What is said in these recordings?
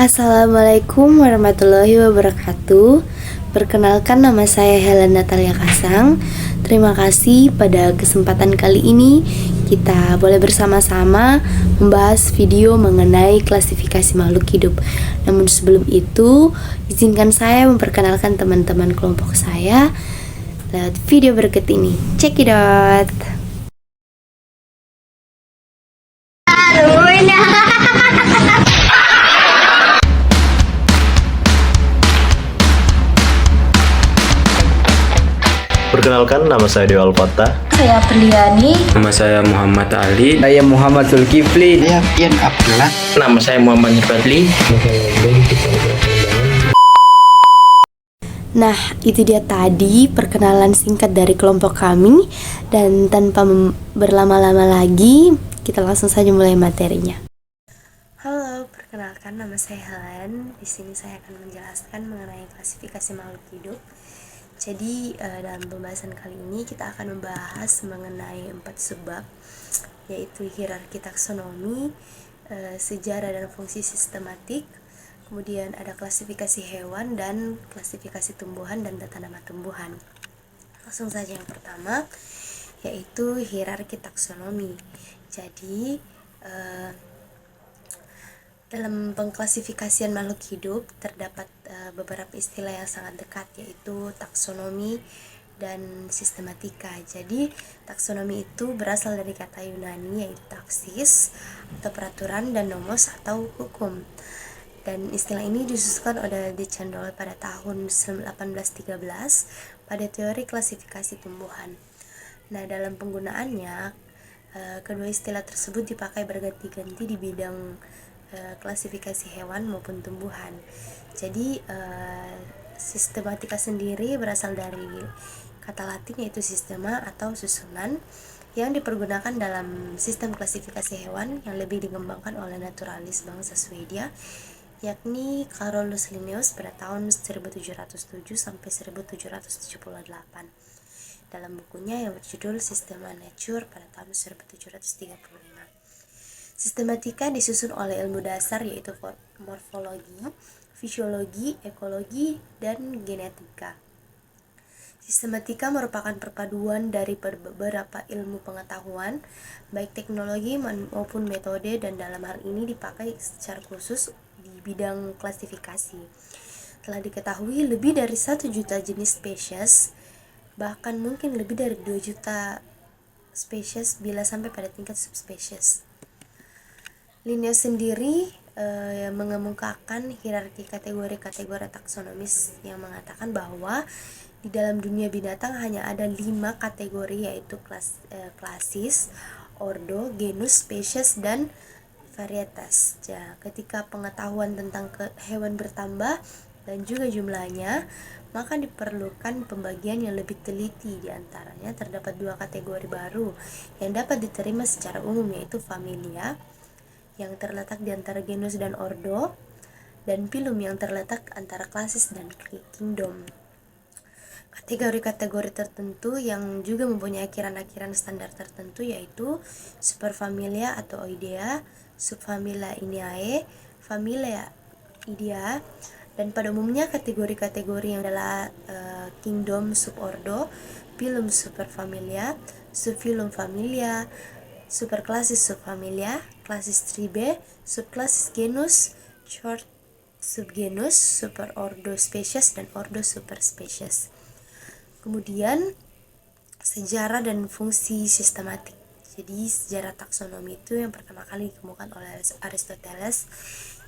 Assalamualaikum warahmatullahi wabarakatuh. Perkenalkan, nama saya Helen Natalia Kasang. Terima kasih pada kesempatan kali ini kita boleh bersama-sama membahas video mengenai klasifikasi makhluk hidup. Namun sebelum itu, izinkan saya memperkenalkan teman-teman kelompok saya lewat video berikut ini. Check it out. Perkenalkan, nama saya Dewa Alfata. Saya Priani. Nama saya Muhammad Ali. Saya Muhammad Zulkifli. Saya Pian Abdullah. Nama saya Muhammad Nurfadli. Nah, itu dia tadi perkenalan singkat dari kelompok kami. Dan tanpa berlama-lama lagi, kita langsung saja mulai materinya. Halo, perkenalkan, nama saya Helen. Di sini saya akan menjelaskan mengenai klasifikasi makhluk hidup. Jadi dalam pembahasan kali ini kita akan membahas mengenai 4 subbab, yaitu hierarki taksonomi, sejarah dan fungsi sistematik, kemudian ada klasifikasi hewan dan klasifikasi tumbuhan dan data nama tumbuhan. Langsung saja yang pertama, yaitu hierarki taksonomi. Jadi dalam pengklasifikasian makhluk hidup terdapat beberapa istilah yang sangat dekat, yaitu taksonomi dan sistematika. Jadi taksonomi itu berasal dari kata Yunani, yaitu taksis atau peraturan, dan nomos atau hukum. Dan istilah ini disusunkan oleh De Candolle pada tahun 1813 pada teori klasifikasi tumbuhan. Nah, dalam penggunaannya kedua istilah tersebut dipakai berganti-ganti di bidang klasifikasi hewan maupun tumbuhan. Jadi sistematika sendiri berasal dari kata Latin, yaitu sistema atau susunan, yang dipergunakan dalam sistem klasifikasi hewan yang lebih dikembangkan oleh naturalis bangsa Swedia, yakni Carolus Linnaeus pada tahun 1707 sampai 1778 dalam bukunya yang berjudul Systema Naturae pada tahun 1735. Sistematika disusun oleh ilmu dasar, yaitu morfologi, fisiologi, ekologi, dan genetika. Sistematika merupakan perpaduan dari beberapa ilmu pengetahuan, baik teknologi maupun metode, dan dalam hal ini dipakai secara khusus di bidang klasifikasi. Telah diketahui lebih dari 1 juta jenis spesies, bahkan mungkin lebih dari 2 juta spesies bila sampai pada tingkat subspesies. Linnaeus sendiri mengemukakan hierarki kategori-kategori taksonomis yang mengatakan bahwa di dalam dunia binatang hanya ada 5 kategori, yaitu klasis, ordo, genus, spesies, dan varietas. Ketika pengetahuan tentang hewan bertambah dan juga jumlahnya, maka diperlukan pembagian yang lebih teliti. Di antaranya terdapat 2 kategori baru yang dapat diterima secara umum, yaitu familia yang terletak di antara genus dan ordo, dan phylum yang terletak antara klasis dan kingdom. Kategori-kategori tertentu yang juga mempunyai akhiran-akhiran standar tertentu, yaitu superfamilia atau Oidea, subfamilia Inae, familia Idea, dan pada umumnya kategori-kategori yang adalah kingdom subordo, phylum superfamilia, subphylum familia, superklasis subfamilia, klasis tribe, subklasis genus, short subgenus, superordo spesies, dan ordo superspesies. Kemudian sejarah dan fungsi sistematik. Jadi sejarah taksonomi itu yang pertama kali ditemukan oleh Aristoteles,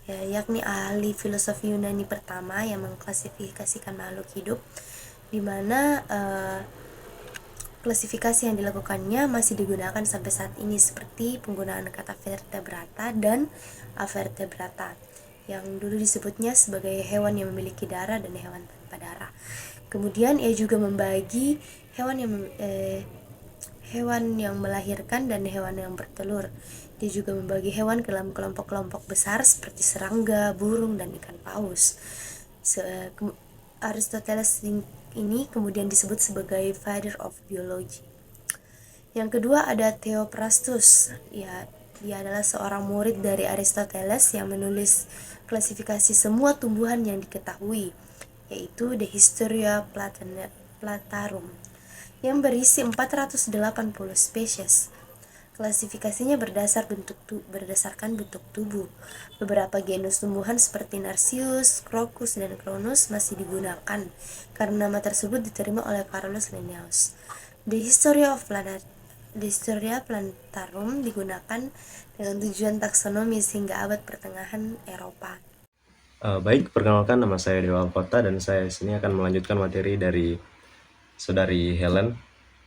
yakni ahli filosofi Yunani pertama yang mengklasifikasikan makhluk hidup, di mana klasifikasi yang dilakukannya masih digunakan sampai saat ini, seperti penggunaan kata vertebrata dan avertebrata, yang dulu disebutnya sebagai hewan yang memiliki darah dan hewan tanpa darah. Kemudian ia juga membagi hewan yang melahirkan dan hewan yang bertelur. Dia juga membagi hewan ke dalam kelompok-kelompok besar seperti serangga, burung, dan ikan paus. Aristoteles ini kemudian disebut sebagai father of biology. Yang kedua ada Theophrastus. Dia adalah seorang murid dari Aristoteles yang menulis klasifikasi semua tumbuhan yang diketahui, yaitu The Historia Plantarum, yang berisi 480 spesies. Klasifikasinya berdasarkan bentuk tubuh. Beberapa genus tumbuhan seperti Narcissus, Crocus, dan Cronus masih digunakan karena nama tersebut diterima oleh Carolus Linnaeus. The Historia Plantarum digunakan dengan tujuan taksonomis hingga abad pertengahan Eropa. Baik, perkenalkan, nama saya Dewa Alkota dan saya sini akan melanjutkan materi dari Saudari Helen,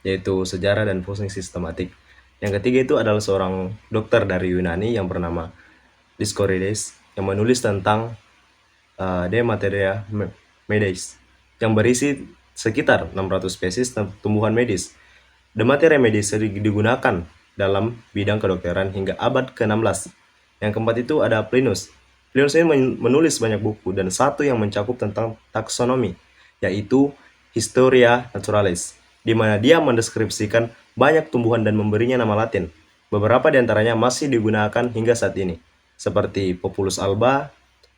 yaitu sejarah dan fungsi sistematik. Yang ketiga itu adalah seorang dokter dari Yunani yang bernama Dioscorides yang menulis tentang De Materia Medis yang berisi sekitar 600 spesies tumbuhan medis. De Materia Medis digunakan dalam bidang kedokteran hingga abad ke-16. Yang keempat itu ada Plinius. Plinius ini menulis banyak buku dan satu yang mencakup tentang taksonomi, yaitu Historia Naturalis, di mana dia mendeskripsikan banyak tumbuhan dan memberinya nama Latin. Beberapa di antaranya masih digunakan hingga saat ini, seperti Populus alba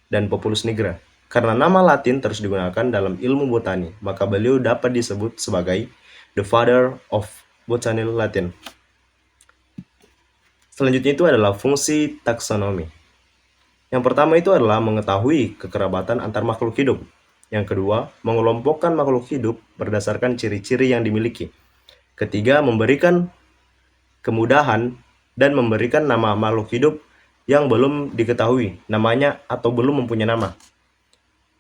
dan Populus nigra. Karena nama Latin terus digunakan dalam ilmu botani, maka beliau dapat disebut sebagai the father of botany Latin. Selanjutnya itu adalah fungsi taksonomi. Yang pertama itu adalah mengetahui kekerabatan antar makhluk hidup. Yang kedua, mengelompokkan makhluk hidup berdasarkan ciri-ciri yang dimiliki. Ketiga, memberikan kemudahan dan memberikan nama makhluk hidup yang belum diketahui namanya atau belum mempunyai nama.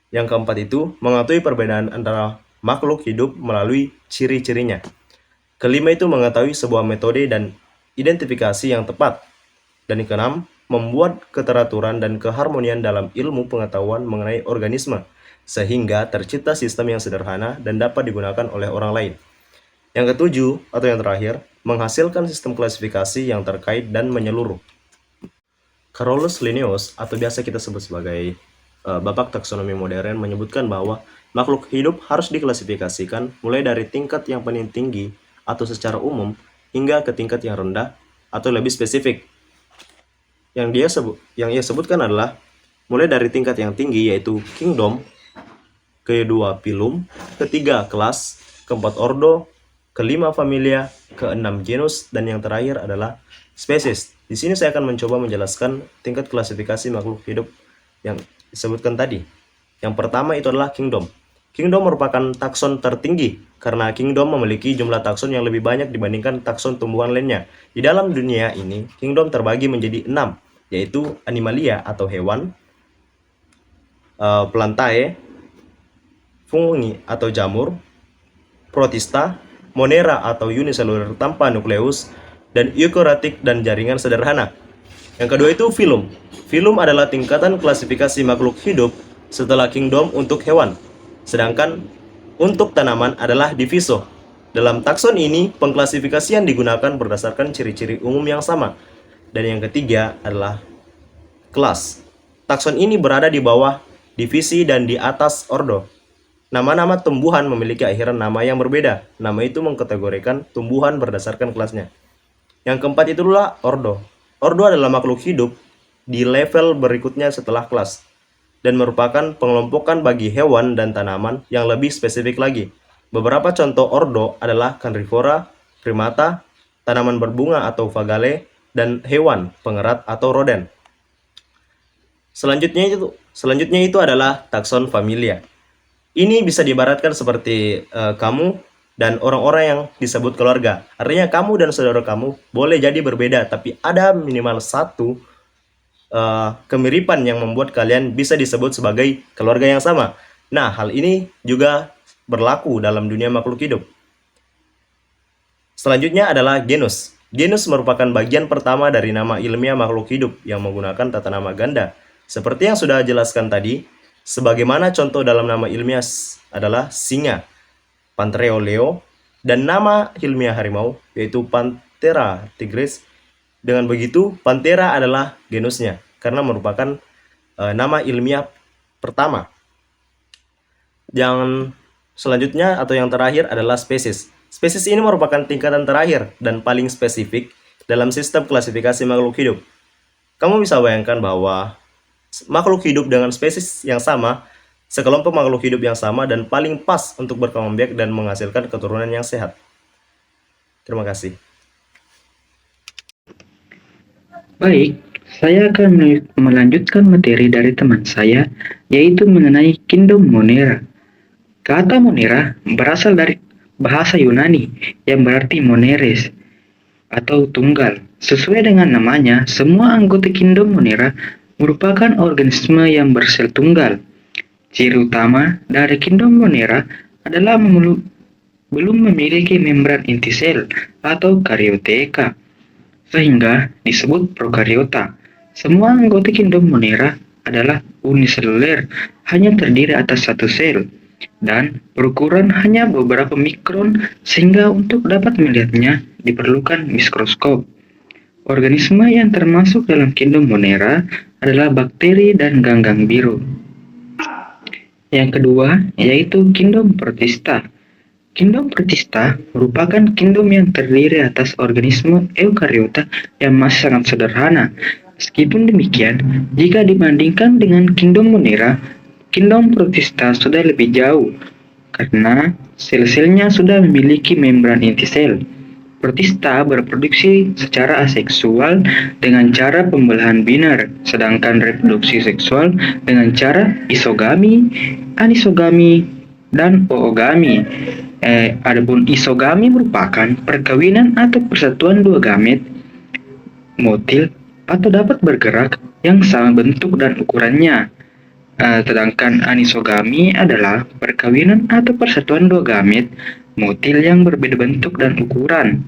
Yang keempat itu, mengetahui perbedaan antara makhluk hidup melalui ciri-cirinya. Kelima itu mengetahui sebuah metode dan identifikasi yang tepat. Dan yang keenam, membuat keteraturan dan keharmonian dalam ilmu pengetahuan mengenai organisme, sehingga tercipta sistem yang sederhana dan dapat digunakan oleh orang lain. Yang ketujuh, atau yang terakhir, menghasilkan sistem klasifikasi yang terkait dan menyeluruh. Carolus Linnaeus, atau biasa kita sebut sebagai Bapak Taksonomi Modern, menyebutkan bahwa makhluk hidup harus diklasifikasikan mulai dari tingkat yang paling tinggi atau secara umum hingga ke tingkat yang rendah atau lebih spesifik. Yang ia sebutkan adalah mulai dari tingkat yang tinggi, yaitu kingdom, kedua phylum, ketiga kelas, keempat ordo, kelima familia, keenam genus, dan yang terakhir adalah spesies. Di sini saya akan mencoba menjelaskan tingkat klasifikasi makhluk hidup yang disebutkan tadi. Yang pertama itu adalah kingdom. Kingdom merupakan takson tertinggi karena kingdom memiliki jumlah takson yang lebih banyak dibandingkan takson tumbuhan lainnya. Di dalam dunia ini, kingdom terbagi menjadi 6, yaitu animalia atau hewan, plantae, fungi atau jamur, protista, monera atau unicellular tanpa nukleus, dan eukaryotik dan jaringan sederhana. Yang kedua itu phylum. Phylum adalah tingkatan klasifikasi makhluk hidup setelah kingdom untuk hewan. Sedangkan untuk tanaman adalah diviso. Dalam takson ini, pengklasifikasian digunakan berdasarkan ciri-ciri umum yang sama. Dan yang ketiga adalah kelas. Takson ini berada di bawah divisi dan di atas ordo. Nama-nama tumbuhan memiliki akhiran nama yang berbeda. Nama itu mengkategorikan tumbuhan berdasarkan kelasnya. Yang keempat itulah ordo. Ordo adalah makhluk hidup di level berikutnya setelah kelas, dan merupakan pengelompokan bagi hewan dan tanaman yang lebih spesifik lagi. Beberapa contoh ordo adalah carnivora, primata, tanaman berbunga atau fagale, dan hewan pengerat atau roden. Selanjutnya itu adalah takson familia. Ini bisa diibaratkan seperti kamu dan orang-orang yang disebut keluarga. Artinya kamu dan saudara kamu boleh jadi berbeda, tapi ada minimal satu kemiripan yang membuat kalian bisa disebut sebagai keluarga yang sama. Nah, hal ini juga berlaku dalam dunia makhluk hidup. Selanjutnya adalah genus. Genus merupakan bagian pertama dari nama ilmiah makhluk hidup yang menggunakan tata nama ganda. Seperti yang sudah jelaskan tadi, sebagaimana contoh dalam nama ilmiah adalah singa, Panthera leo, dan nama ilmiah harimau yaitu Panthera tigris. Dengan begitu, Panthera adalah genusnya karena merupakan nama ilmiah pertama. Yang selanjutnya atau yang terakhir adalah spesies. Spesies ini merupakan tingkatan terakhir dan paling spesifik dalam sistem klasifikasi makhluk hidup. Kamu bisa bayangkan bahwa makhluk hidup dengan spesies yang sama, sekelompok makhluk hidup yang sama dan paling pas untuk berkembang biak dan menghasilkan keturunan yang sehat. Terima kasih. Baik, saya akan melanjutkan materi dari teman saya, yaitu mengenai Kingdom Monera. Kata Monera berasal dari bahasa Yunani yang berarti moneres atau tunggal. Sesuai dengan namanya, semua anggota Kingdom Monera merupakan organisme yang bersel tunggal. Ciri utama dari Kingdom Monera adalah belum memiliki membran inti sel atau karioteka, sehingga disebut prokariota. Semua anggota Kingdom Monera adalah uniseluler, hanya terdiri atas satu sel, dan berukuran hanya beberapa mikron, sehingga untuk dapat melihatnya diperlukan mikroskop. Organisme yang termasuk dalam Kingdom Monera adalah bakteri dan ganggang biru. Yang kedua, yaitu Kingdom Protista. Kingdom Protista merupakan kingdom yang terdiri atas organisme eukariota yang masih sangat sederhana. Meskipun demikian, jika dibandingkan dengan Kingdom Monera, Kingdom Protista sudah lebih jauh karena sel-selnya sudah memiliki membran inti sel. Protista berproduksi secara aseksual dengan cara pembelahan biner, sedangkan reproduksi seksual dengan cara isogami, anisogami, dan oogami. Adapun isogami merupakan perkawinan atau persatuan dua gamet motil atau dapat bergerak yang sama bentuk dan ukurannya. Sedangkan anisogami adalah perkawinan atau persatuan dua gamet motil yang berbeda bentuk dan ukuran.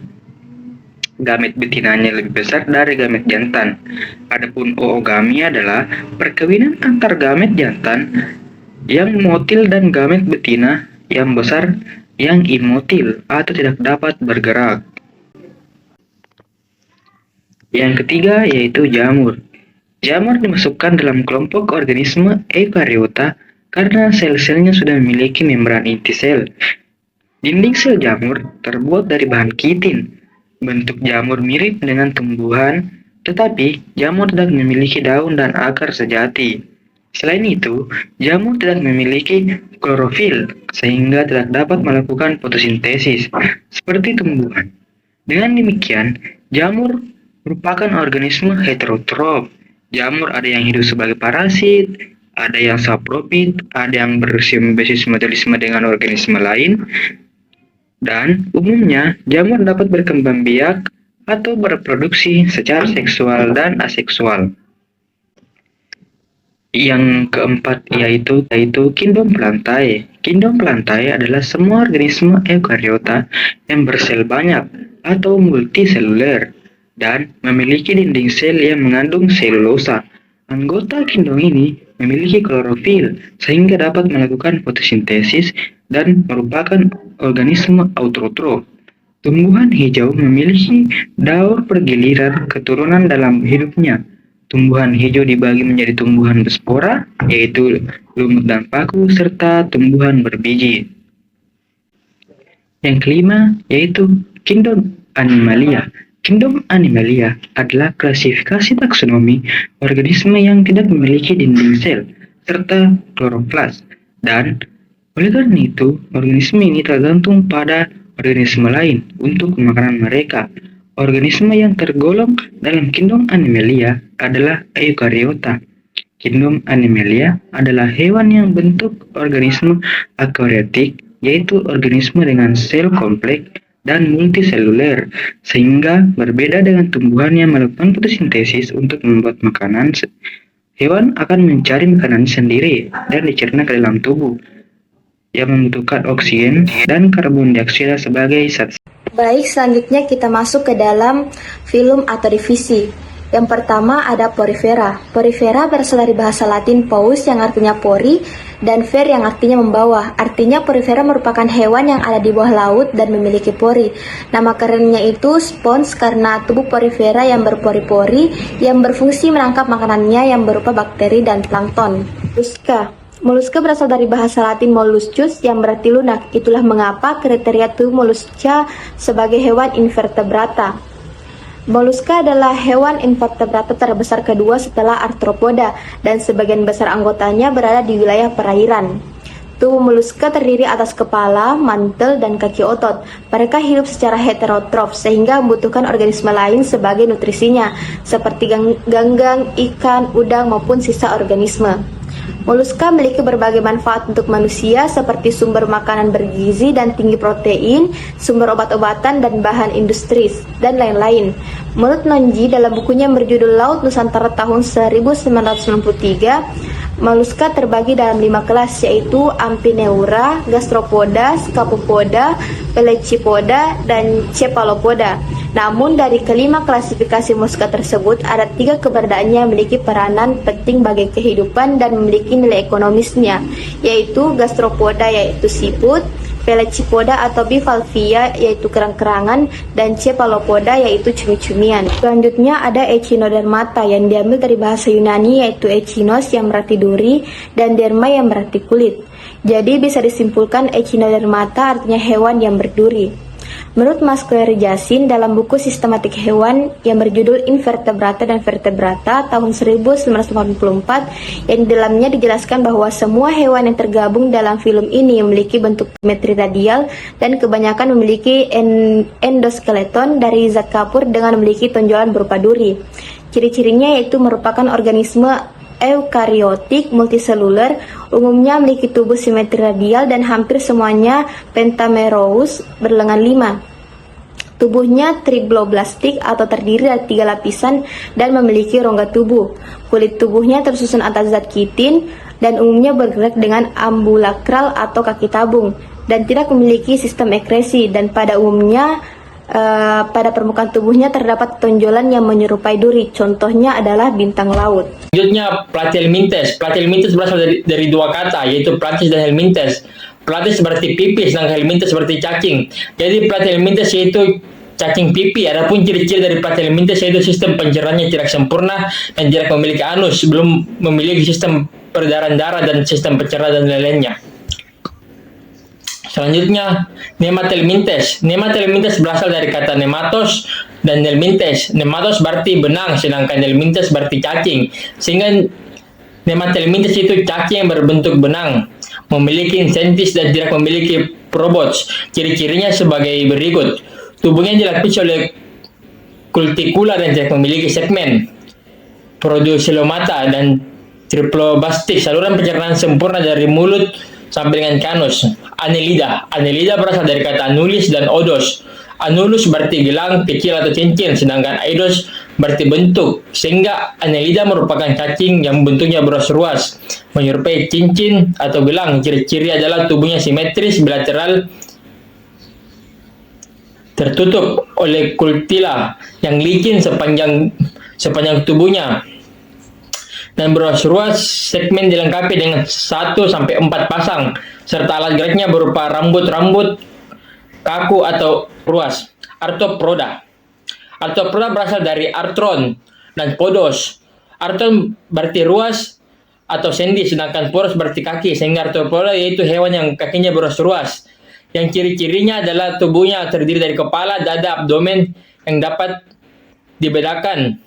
Gamet betinanya lebih besar dari gamet jantan. Adapun oogami adalah perkawinan antar gamet jantan yang motil dan gamet betina yang besar yang immotil atau tidak dapat bergerak. Yang ketiga yaitu jamur. Jamur dimasukkan dalam kelompok organisme eukariota karena sel-selnya sudah memiliki membran inti sel. Dinding sel jamur terbuat dari bahan kitin. Bentuk jamur mirip dengan tumbuhan, tetapi jamur tidak memiliki daun dan akar sejati. Selain itu, jamur tidak memiliki klorofil, sehingga tidak dapat melakukan fotosintesis seperti tumbuhan. Dengan demikian, jamur merupakan organisme heterotrof. Jamur ada yang hidup sebagai parasit, ada yang saprofit, ada yang bersimbiosis mutualisme dengan organisme lain, dan umumnya jamur dapat berkembang biak atau berproduksi secara seksual dan aseksual. Yang keempat yaitu Kingdom Plantae. Kingdom Plantae adalah semua organisme eukariota yang bersel banyak atau multiseluler dan memiliki dinding sel yang mengandung selulosa. Anggota kingdom ini memiliki klorofil sehingga dapat melakukan fotosintesis dan merupakan organisme autotrof. Tumbuhan hijau memiliki daur pergiliran keturunan dalam hidupnya. Tumbuhan hijau dibagi menjadi tumbuhan berspora, yaitu lumut dan paku, serta tumbuhan berbiji. Yang kelima yaitu Kingdom Animalia. Kingdom Animalia adalah klasifikasi taksonomi organisme yang tidak memiliki dinding sel serta kloroplas, dan oleh karena itu organisme ini tergantung pada organisme lain untuk makanan mereka. Organisme yang tergolong dalam Kingdom Animalia adalah eukariota. Kingdom Animalia adalah hewan yang bentuk organisme akariotik, yaitu organisme dengan sel kompleks dan multiseluler, sehingga berbeda dengan tumbuhan yang melakukan fotosintesis untuk membuat makanan. Hewan akan mencari makanan sendiri dan dicerna ke dalam tubuh yang membutuhkan oksigen dan karbon dioksida sebagai zat. Baik, selanjutnya kita masuk ke dalam filum atau divisi. Yang pertama ada porifera. Porifera berasal dari bahasa Latin pous yang artinya pori dan fer yang artinya membawa. Artinya porifera merupakan hewan yang ada di bawah laut dan memiliki pori. Nama kerennya itu spons karena tubuh porifera yang berpori-pori yang berfungsi menangkap makanannya yang berupa bakteri dan plankton. Molluska. Molluska berasal dari bahasa Latin molluscus yang berarti lunak. Itulah mengapa kriteria tubuh mollusca sebagai hewan invertebrata. Moluska adalah hewan invertebrata terbesar kedua setelah arthropoda dan sebagian besar anggotanya berada di wilayah perairan. Tubuh moluska terdiri atas kepala, mantel, dan kaki otot. Mereka hidup secara heterotrof sehingga membutuhkan organisme lain sebagai nutrisinya, seperti ganggang, ikan, udang, maupun sisa organisme. Moluska memiliki berbagai manfaat untuk manusia seperti sumber makanan bergizi dan tinggi protein, sumber obat-obatan dan bahan industri, dan lain-lain. Menurut Nonji dalam bukunya berjudul Laut Nusantara tahun 1993, moluska terbagi dalam 5 kelas yaitu Amphineura, Gastropoda, Scapopoda, Pelecypoda, dan Cephalopoda. Namun dari kelima klasifikasi moluska tersebut ada 3 keberadaannya memiliki peranan penting bagi kehidupan dan memiliki nilai ekonomisnya, yaitu Gastropoda yaitu siput, Pelecypoda atau bivalvia yaitu kerang-kerangan, dan Cephalopoda yaitu cumi-cumian. Selanjutnya ada Echinodermata yang diambil dari bahasa Yunani yaitu echinos yang berarti duri dan derma yang berarti kulit. Jadi bisa disimpulkan Echinodermata artinya hewan yang berduri. Menurut Mas Claire Jasin dalam buku Sistematik Hewan yang berjudul Invertebrata dan Vertebrata tahun 1984, yang di dalamnya dijelaskan bahwa semua hewan yang tergabung dalam film ini memiliki bentuk simetri radial dan kebanyakan memiliki endoskeleton dari zat kapur dengan memiliki tonjolan berupa duri. Ciri-cirinya yaitu merupakan organisme eukariotik multiseluler, umumnya memiliki tubuh simetri radial dan hampir semuanya pentamerous berlengan 5. Tubuhnya triploblastik atau terdiri dari 3 lapisan dan memiliki rongga tubuh. Kulit tubuhnya tersusun atas zat kitin dan umumnya bergerak dengan ambulakral atau kaki tabung dan tidak memiliki sistem ekresi, dan pada umumnya pada permukaan tubuhnya terdapat tonjolan yang menyerupai duri. Contohnya adalah bintang laut. Selanjutnya Platyhelminthes. Platyhelminthes berasal dari 2 kata, yaitu platys dan helminthes. Platys berarti pipis dan helminthes berarti cacing. Jadi Platyhelminthes yaitu cacing pipi. Adapun ciri-ciri dari Platyhelminthes yaitu sistem pencernaannya tidak sempurna dan tidak memiliki anus, belum memiliki sistem peredaran darah dan sistem pencernaan dan lain-lainnya. Selanjutnya, Nemathelminthes. Nemathelminthes berasal dari kata nematos dan helminthes. Nematos berarti benang, sedangkan helminthes berarti cacing. Sehingga Nemathelminthes itu cacing yang berbentuk benang, memiliki insentis dan tidak memiliki probots. Ciri-cirinya sebagai berikut. Tubuhnya dilapisi oleh kultikula dan tidak memiliki segmen. Producelomata dan triplobastik, saluran pencernaan sempurna dari mulut sampai dengan kanus. Annelida. Annelida berasal dari kata anulis dan odos. Anulus berarti gelang kecil atau cincin, sedangkan eidos berarti bentuk. Sehingga annelida merupakan cacing yang bentuknya beruas-ruas, menyerupai cincin atau gelang. Ciri-ciri adalah tubuhnya simetris, bilateral, tertutup oleh kultila yang licin sepanjang tubuhnya, dan beruas-ruas. Segmen dilengkapi dengan 1-4 pasang, serta alat geraknya berupa rambut-rambut kaku atau ruas. Arthropoda. Arthropoda berasal dari arthron dan podos. Arthron berarti ruas atau sendi, sedangkan podos berarti kaki, sehingga arthropoda yaitu hewan yang kakinya beruas-ruas. Yang ciri-cirinya adalah tubuhnya terdiri dari kepala, dada, abdomen yang dapat dibedakan,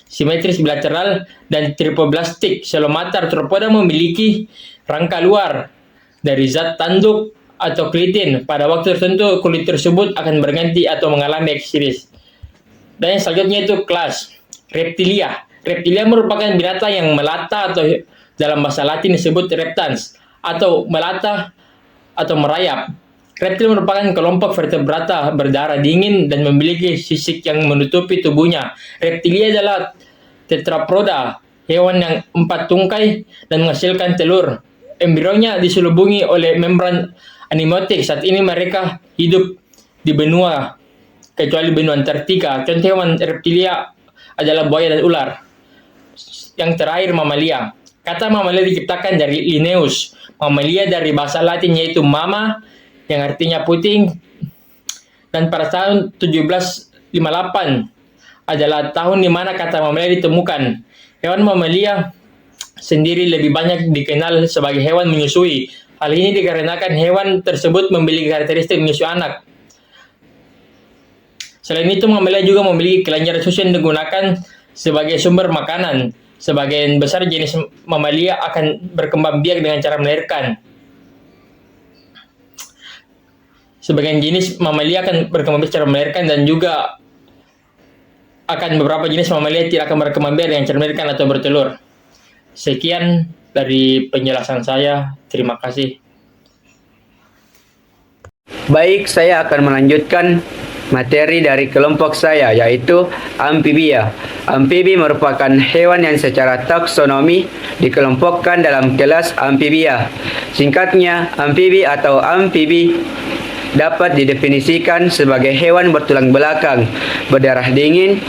simetris, bilateral, dan triploblastik. Selomata arthropoda memiliki rangka luar dari zat tanduk atau keratin. Pada waktu tertentu kulit tersebut akan berganti atau mengalami eksiris. Dan yang selanjutnya itu kelas Reptilia. Reptilia merupakan binatang yang melata atau dalam bahasa Latin disebut reptans atau melata atau merayap. Reptil merupakan kelompok vertebrata berdarah dingin dan memiliki sisik yang menutupi tubuhnya. Reptilia adalah tetrapoda, hewan yang 4 tungkai dan menghasilkan telur. Embrionya diselubungi oleh membran amniotik. Saat ini mereka hidup di benua, kecuali benua Antartika. Contoh hewan reptilia adalah buaya dan ular. Yang terakhir, mamalia. Kata mamalia diciptakan dari Linnaeus. Mamalia dari bahasa Latin yaitu mama, yang artinya puting, dan pada tahun 1758 adalah tahun di mana kata mamalia ditemukan. Hewan mamalia sendiri lebih banyak dikenal sebagai hewan menyusui. Hal ini dikarenakan hewan tersebut memiliki karakteristik menyusui anak. Selain itu, mamalia juga memiliki kelenjar susu yang digunakan sebagai sumber makanan. Sebagian besar jenis mamalia akan berkembang biak dengan cara melahirkan. Sebagian jenis mamalia akan berkembang biak cara melahirkan, dan juga akan beberapa jenis mamalia tidak akan berkembang biak dengan cara melahirkan atau bertelur. Sekian dari penjelasan saya. Terima kasih. Baik, saya akan melanjutkan materi dari kelompok saya, yaitu amfibia. Amfibi merupakan hewan yang secara taksonomi dikelompokkan dalam kelas amfibia. Singkatnya, amfibi atau amfibi dapat didefinisikan sebagai hewan bertulang belakang, berdarah dingin,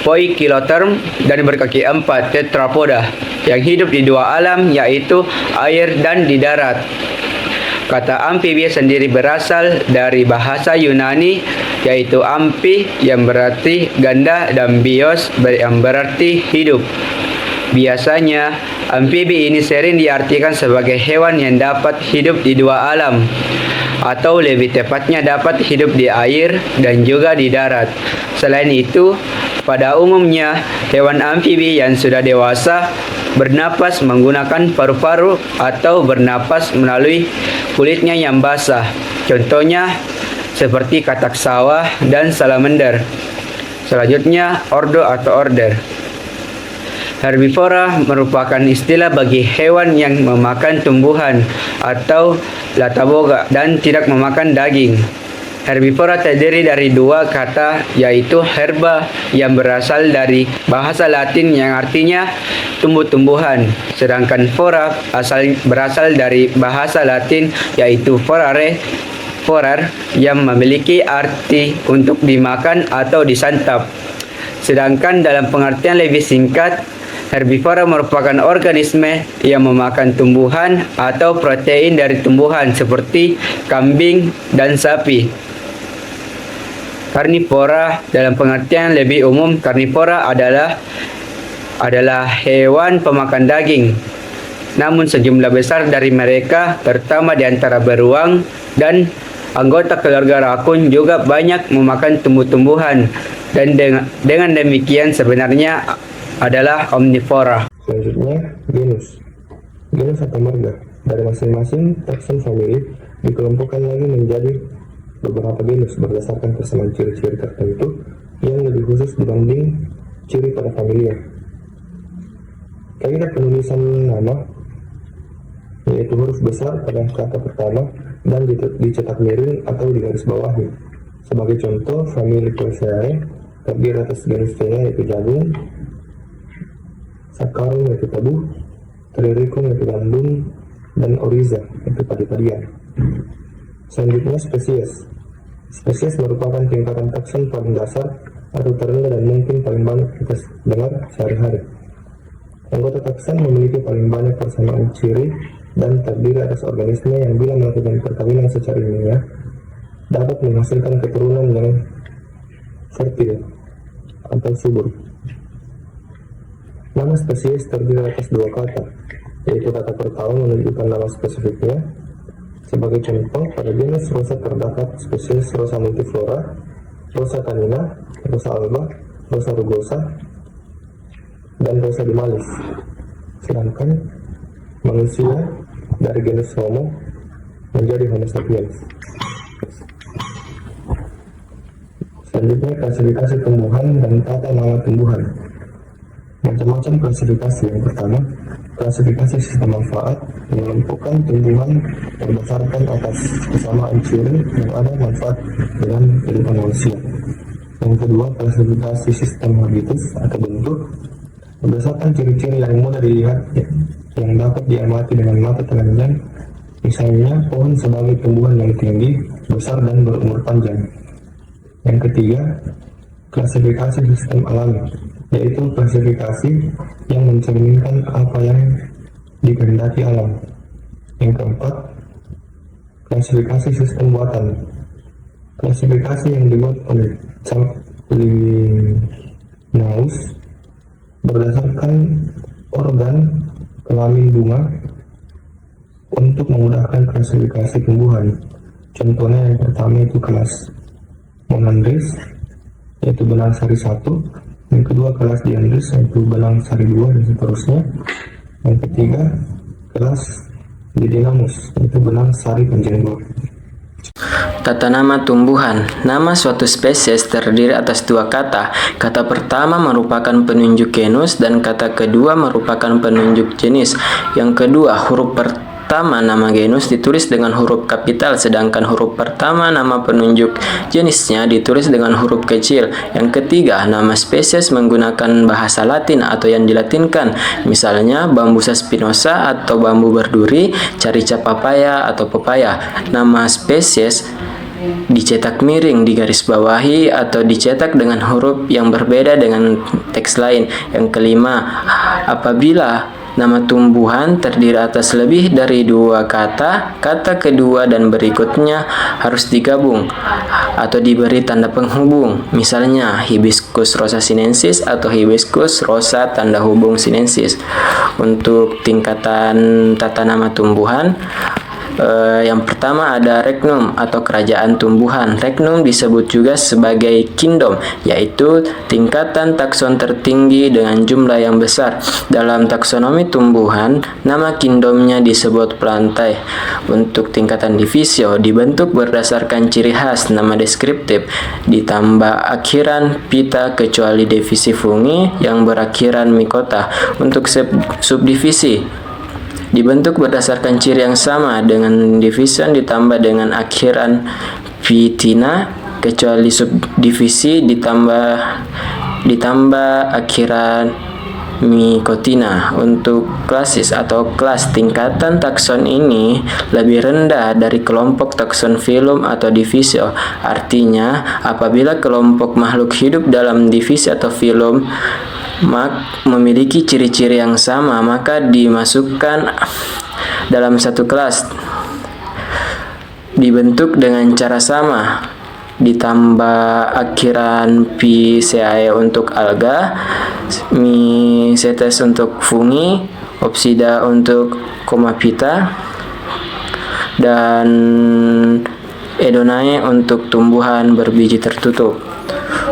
poikiloterm, dan berkaki 4 tetrapoda yang hidup di dua alam, yaitu air dan di darat. Kata amfibi sendiri berasal dari bahasa Yunani, yaitu amfi yang berarti ganda dan bios yang berarti hidup. Biasanya, amfibi ini sering diartikan sebagai hewan yang dapat hidup di dua alam, atau lebih tepatnya dapat hidup di air dan juga di darat. Selain itu, pada umumnya, hewan amfibi yang sudah dewasa bernapas menggunakan paru-paru atau bernapas melalui kulitnya yang basah. Contohnya seperti katak sawah dan salamander. Selanjutnya, ordo atau order. Herbivora merupakan istilah bagi hewan yang memakan tumbuhan atau lataboga dan tidak memakan daging. Herbivora terdiri dari dua kata, yaitu herba yang berasal dari bahasa Latin yang artinya tumbuh-tumbuhan, sedangkan fora berasal dari bahasa Latin yaitu forare, forar, yang memiliki arti untuk dimakan atau disantap. Sedangkan dalam pengertian lebih singkat, herbivora merupakan organisme yang memakan tumbuhan atau protein dari tumbuhan seperti kambing dan sapi. Karnivora dalam pengertian lebih umum, karnivora adalah hewan pemakan daging. Namun sejumlah besar dari mereka, terutama di antara beruang dan anggota keluarga rakun, juga banyak memakan tumbuh-tumbuhan, dan dengan demikian sebenarnya adalah omnivora. Selanjutnya, genus. Genus atau marga. Dari masing-masing takson famili dikelompokkan lagi menjadi beberapa genus berdasarkan persamaan ciri-ciri tertentu yang lebih khusus dibanding ciri pada familia. Kaidah penulisan nama, yaitu huruf besar pada kata pertama dan dicetak miring atau digaris bawahi. Sebagai contoh, famili Poaceae terdiri atas genus Phea yaitu jagung, Saccharum yaitu tebu, Triricum yaitu gandum, dan Oryza yaitu padi-padian. Selanjutnya, spesies. Spesies merupakan tingkatan takson paling dasar atau terendah dan mungkin paling banyak kita dengar sehari-hari. Anggota takson memiliki paling banyak persamaan ciri dan terdiri atas organisme yang bila melakukan perkawinan secara ilmiah dapat menghasilkan keturunan yang fertil atau subur. Nama spesies terdiri atas dua kata, yaitu kata pertama menunjukkan nama spesifiknya. Sebagai contoh, pada genus Rosa terdapat spesies Rosa multiflora, Rosa canina, Rosa alba, Rosa rugosa, dan Rosa dimalis. Sedangkan manusia dari genus Homo menjadi Homo sapiens. Selanjutnya, klasifikasi tumbuhan dan tata nama tumbuhan. Macam-macam klasifikasi. Yang pertama, klasifikasi sistem manfaat mengelompokkan tumbuhan berdasarkan atas kesamaan ciri yang ada manfaat dengan kehidupan manusia. Yang kedua, klasifikasi sistem habitus atau bentuk berdasarkan ciri-ciri yang mudah dilihat yang dapat diamati dengan mata telanjang, misalnya pohon sebagai tumbuhan yang tinggi, besar, dan berumur panjang. Yang ketiga, klasifikasi sistem alami, yaitu klasifikasi yang mencerminkan apa yang dikehendaki alam. Yang keempat, klasifikasi sistem buatan. Klasifikasi yang dibuat oleh Charles Linnaeus berdasarkan organ kelamin bunga untuk memudahkan klasifikasi tumbuhan. Contohnya yang pertama itu kelas Monandris, yaitu benang sari 1, yang kedua kelas diandris yaitu benang sari 2 dan seterusnya, yang ketiga kelas didinamus yaitu benang sari penjenggol. Tata nama tumbuhan. Nama suatu spesies terdiri atas dua kata. Kata pertama merupakan penunjuk genus dan kata kedua merupakan penunjuk jenis. Yang kedua, huruf pertama nama genus ditulis dengan huruf kapital, sedangkan huruf pertama nama penunjuk jenisnya ditulis dengan huruf kecil. Yang ketiga, nama spesies menggunakan bahasa Latin atau yang dilatinkan, misalnya Bambusa spinosa atau bambu berduri, Carica papaya atau pepaya. Nama spesies dicetak miring, digaris bawahi, atau dicetak dengan huruf yang berbeda dengan teks lain. Yang kelima, apabila nama tumbuhan terdiri atas lebih dari dua kata, kata kedua dan berikutnya harus digabung atau diberi tanda penghubung. Misalnya Hibiscus rosa sinensis atau Hibiscus rosa tanda hubung sinensis. Untuk tingkatan tata nama tumbuhan, yang pertama ada regnum atau kerajaan tumbuhan. Regnum disebut juga sebagai kingdom, yaitu tingkatan takson tertinggi dengan jumlah yang besar. Dalam taksonomi tumbuhan, nama kingdomnya disebut plantae. Untuk tingkatan divisio dibentuk berdasarkan ciri khas, nama deskriptif, ditambah akhiran pita kecuali divisi fungi yang berakhiran mikota. Untuk subdivisi dibentuk berdasarkan ciri yang sama dengan division ditambah dengan akhiran pitina, kecuali subdivisi ditambah akhiran mikotina. Untuk klasis atau kelas, tingkatan takson ini lebih rendah dari kelompok takson filum atau divisio. Artinya, apabila kelompok makhluk hidup dalam divisi atau filum memiliki ciri-ciri yang sama, maka dimasukkan dalam satu kelas, dibentuk dengan cara sama, ditambah akhiran Pisceae untuk alga, Mycetes untuk fungi, Opsida untuk Comapita, dan Edonae untuk tumbuhan berbiji tertutup.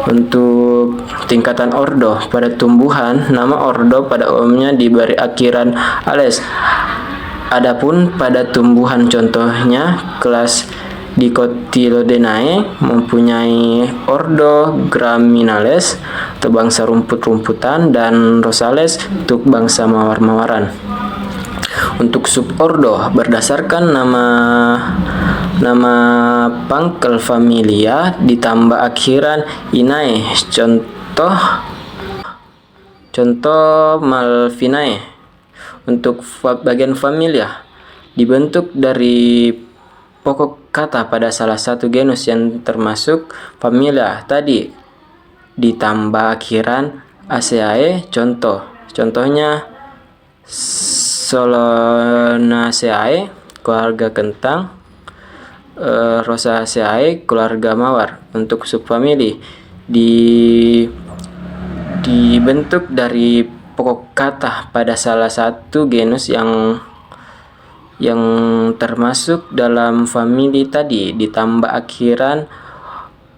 Untuk tingkatan ordo, pada tumbuhan, nama ordo pada umumnya diberi akhiran ales. Adapun pada tumbuhan contohnya, kelas Dicotylodenae mempunyai ordo Graminales atau bangsa rumput-rumputan dan Rosales untuk bangsa mawar-mawaran. Untuk subordo berdasarkan nama pangkel familia ditambah akhiran inae. Contoh Malvinae. Untuk bagian familia dibentuk dari pokok kata pada salah satu genus yang termasuk familia tadi ditambah akhiran Aceae. Contohnya Solanaceae keluarga kentang, Rosaceae keluarga mawar. Untuk subfamili dibentuk dari pokok kata pada salah satu genus yang termasuk dalam famili tadi ditambah akhiran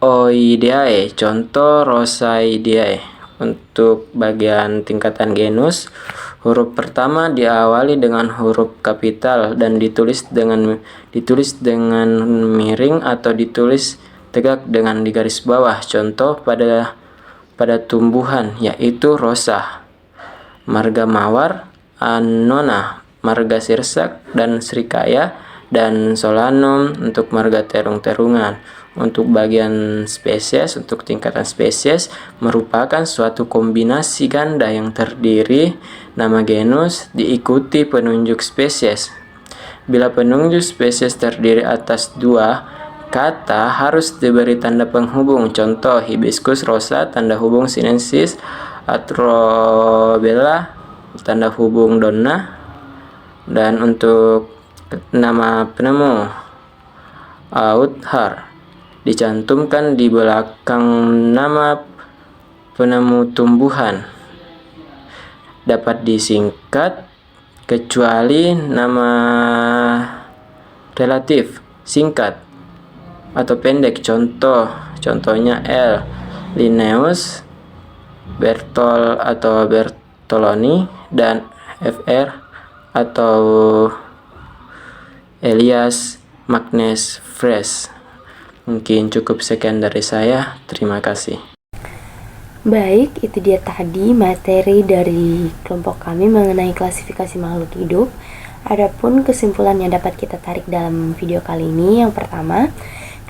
Oideae. Contoh Rosaideae. Untuk bagian tingkatan genus, huruf pertama diawali dengan huruf kapital dan ditulis dengan miring atau ditulis tegak dengan di garis bawah. Contoh pada tumbuhan yaitu rosa, marga mawar, annona, marga sirsak dan srikaya, dan solanum untuk marga terung-terungan. Untuk bagian spesies, untuk tingkatan spesies merupakan suatu kombinasi ganda yang terdiri nama genus diikuti penunjuk spesies. Bila penunjuk spesies terdiri atas dua kata harus diberi tanda penghubung. Contoh Hibiscus rosa tanda hubung sinensis, Atrobella tanda hubung donna. Dan untuk nama penemu Authar dicantumkan di belakang nama penemu tumbuhan. Dapat disingkat kecuali nama relatif singkat atau pendek. Contohnya L. Linnaeus, Bertol atau Bertoloni, dan Fr atau Elias Magnus Fries. Mungkin cukup sekian dari saya. Terima kasih. Baik, itu dia tadi materi dari kelompok kami mengenai klasifikasi makhluk hidup. Adapun kesimpulan yang dapat kita tarik dalam video kali ini, yang pertama,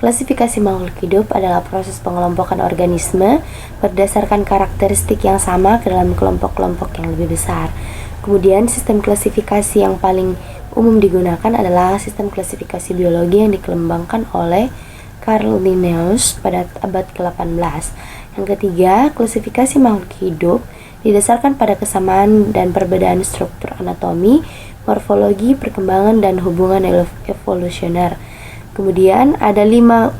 klasifikasi makhluk hidup adalah proses pengelompokan organisme berdasarkan karakteristik yang sama ke dalam kelompok-kelompok yang lebih besar. Kemudian, sistem klasifikasi yang paling umum digunakan adalah sistem klasifikasi biologi yang dikembangkan oleh Carl Linnaeus pada abad ke-18. Yang ketiga, klasifikasi makhluk hidup didasarkan pada kesamaan dan perbedaan struktur anatomi, morfologi, perkembangan, dan hubungan evolusioner. Kemudian ada 5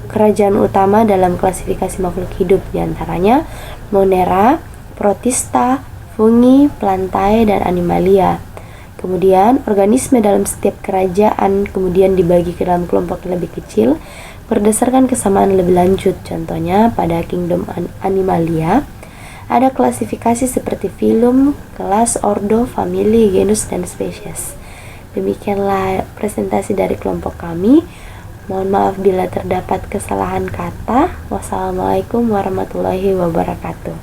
kerajaan utama dalam klasifikasi makhluk hidup, diantaranya Monera, Protista, Fungi, Plantae, dan Animalia. Kemudian organisme dalam setiap kerajaan kemudian dibagi ke dalam kelompok yang lebih kecil berdasarkan kesamaan lebih lanjut. Contohnya pada Kingdom Animalia ada klasifikasi seperti filum, kelas, ordo, famili, genus, dan spesies. Demikianlah presentasi dari kelompok kami. Mohon maaf bila terdapat kesalahan kata. Wassalamualaikum warahmatullahi wabarakatuh.